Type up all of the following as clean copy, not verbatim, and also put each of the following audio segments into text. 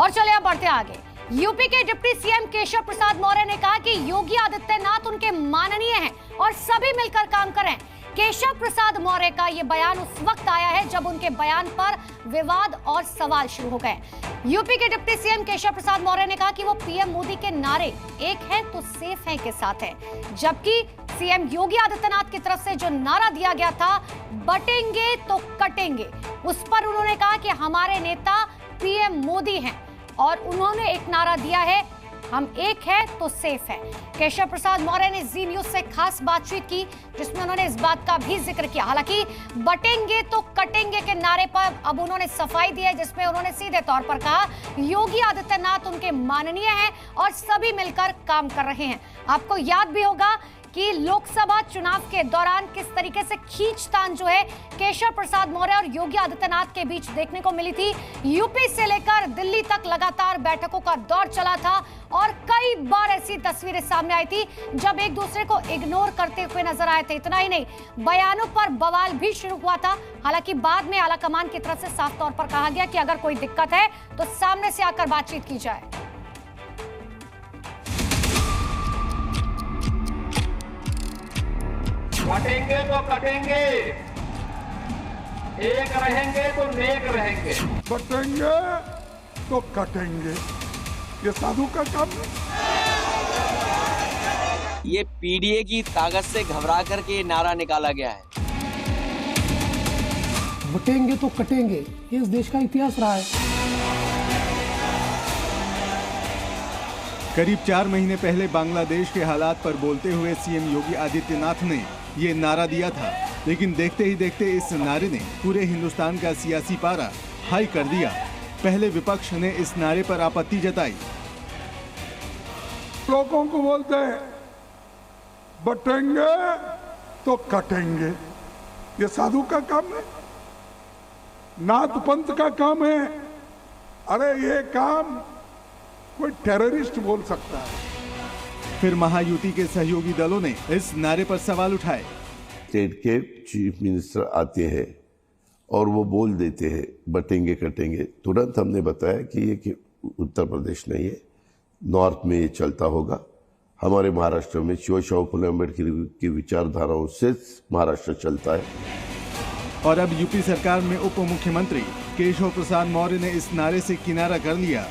और चलिए अब बढ़ते आगे। यूपी के डिप्टी सीएम केशव प्रसाद मौर्य ने कहा कि योगी आदित्यनाथ उनके माननीय हैं और सभी मिलकर काम करें। केशव प्रसाद मौर्य का यह बयान उस वक्त आया है जब उनके बयान पर विवाद और सवाल शुरू हो गए। यूपी के डिप्टी सीएम केशव प्रसाद मौर्य ने कहा कि वो पीएम मोदी के नारे एक है तो सेफ है के साथ है, जबकि सीएम योगी आदित्यनाथ की तरफ से जो नारा दिया गया था बटेंगे तो कटेंगे, उस पर उन्होंने कहा कि हमारे नेता पीएम मोदी हैं और उन्होंने एक नारा दिया है, हम एक है तो सेफ है। केशव प्रसाद मौर्य ने जी न्यूज से खास बातचीत की जिसमें उन्होंने इस बात का भी जिक्र किया। हालांकि बटेंगे तो कटेंगे के नारे पर अब उन्होंने सफाई दी है, जिसमें उन्होंने सीधे तौर पर कहा योगी आदित्यनाथ उनके माननीय हैं और सभी मिलकर काम कर रहे हैं। आपको याद भी होगा कि लोकसभा चुनाव के दौरान किस तरीके से खींचतान जो है केशव प्रसाद मौर्य और योगी आदित्यनाथ के बीच देखने को मिली थी। यूपी से लेकर दिल्ली तक लगातार बैठकों का दौर चला था और कई बार ऐसी तस्वीरें सामने आई थी जब एक दूसरे को इग्नोर करते हुए नजर आए थे। इतना ही नहीं, बयानों पर बवाल भी शुरू हुआ था। हालांकि बाद में आलाकमान की तरफ से साफ तौर पर कहा गया कि अगर कोई दिक्कत है तो सामने से आकर बातचीत की जाए। बटेंगे तो कटेंगे, एक रहेंगे तो नेक रहेंगे। बटेंगे तो कटेंगे, ये साधु का काम है। ये पीडीए की ताकत से घबरा करके ये नारा निकाला गया है। बटेंगे तो कटेंगे, ये इस देश का इतिहास रहा है। करीब 4 महीने पहले बांग्लादेश के हालात पर बोलते हुए सीएम योगी आदित्यनाथ ने ये नारा दिया था, लेकिन देखते ही देखते इस नारे ने पूरे हिंदुस्तान का सियासी पारा हाई कर दिया। पहले विपक्ष ने इस नारे पर आपत्ति जताई। लोगों को बोलते हैं बटेंगे तो कटेंगे, ये साधु का काम है, नाथ पंथ का काम है। अरे ये काम कोई टेररिस्ट बोल सकता है। फिर महायुति के सहयोगी दलों ने इस नारे पर सवाल उठाए। स्टेट के चीफ मिनिस्टर आते हैं और वो बोल देते हैं बटेंगे कटेंगे, तुरंत हमने बताया कि ये कि उत्तर प्रदेश नहीं है, नॉर्थ में ये चलता होगा। हमारे महाराष्ट्र में शिवशाहू फुले अम्बेडकर की विचारधाराओं से महाराष्ट्र चलता है। और अब यूपी सरकार में उप मुख्यमंत्री केशव प्रसाद मौर्य ने इस नारे से किनारा कर लिया।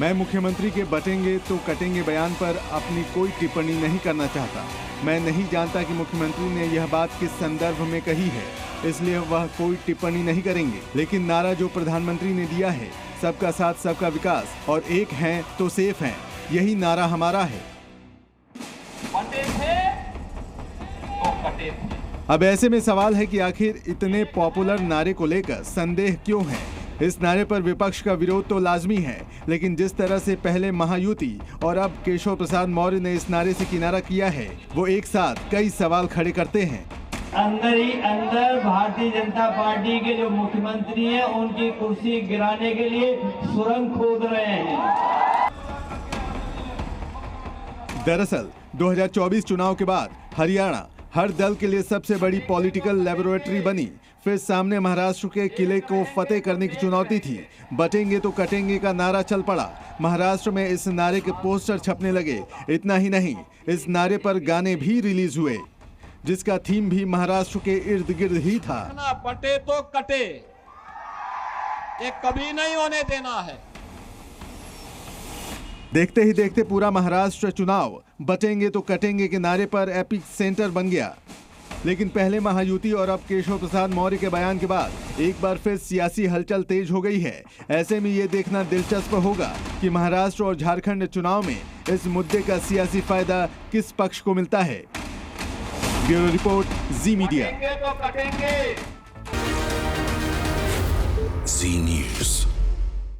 मैं मुख्यमंत्री के बटेंगे तो कटेंगे बयान पर अपनी कोई टिप्पणी नहीं करना चाहता। मैं नहीं जानता कि मुख्यमंत्री ने यह बात किस संदर्भ में कही है, इसलिए वह कोई टिप्पणी नहीं करेंगे। लेकिन नारा जो प्रधानमंत्री ने दिया है, सबका साथ सबका विकास और एक हैं तो सेफ हैं, यही नारा हमारा है। बटे थे तो कटे थे। अब ऐसे में सवाल है कि आखिर इतने पॉपुलर नारे को लेकर संदेह क्यों है। इस नारे पर विपक्ष का विरोध तो लाजमी है, लेकिन जिस तरह से पहले महायुति और अब केशव प्रसाद मौर्य ने इस नारे से किनारा किया है, वो एक साथ कई सवाल खड़े करते हैं। अंदर ही अंदर भारतीय जनता पार्टी के जो मुख्यमंत्री हैं उनकी कुर्सी गिराने के लिए सुरंग खोद रहे हैं। दरअसल 2024 चुनाव के बाद हरियाणा हर दल के लिए सबसे बड़ी पॉलिटिकल लेबोरेटरी बनी। फिर सामने महाराष्ट्र के किले को फतेह करने की चुनौती थी। बटेंगे तो कटेंगे का नारा चल पड़ा। महाराष्ट्र में इस नारे के पोस्टर छपने लगे। इतना ही नहीं, इस नारे पर गाने भी रिलीज हुए, जिसका थीम भी महाराष्ट्र के इर्द गिर्द ही था। बटे तो कटे, ये कभी नहीं होने देना है। देखते ही देखते पूरा महाराष्ट्र चुनाव बटेंगे तो कटेंगे के नारे पर एपिक सेंटर बन गया। लेकिन पहले महायुति और अब केशव प्रसाद मौर्य के बयान के बाद एक बार फिर सियासी हलचल तेज हो गई है। ऐसे में ये देखना दिलचस्प होगा कि महाराष्ट्र और झारखंड चुनाव में इस मुद्दे का सियासी फायदा किस पक्ष को मिलता है। ब्यूरो रिपोर्ट, जी मीडिया। बटेंगे तो कटेंगे। जी न्यूज।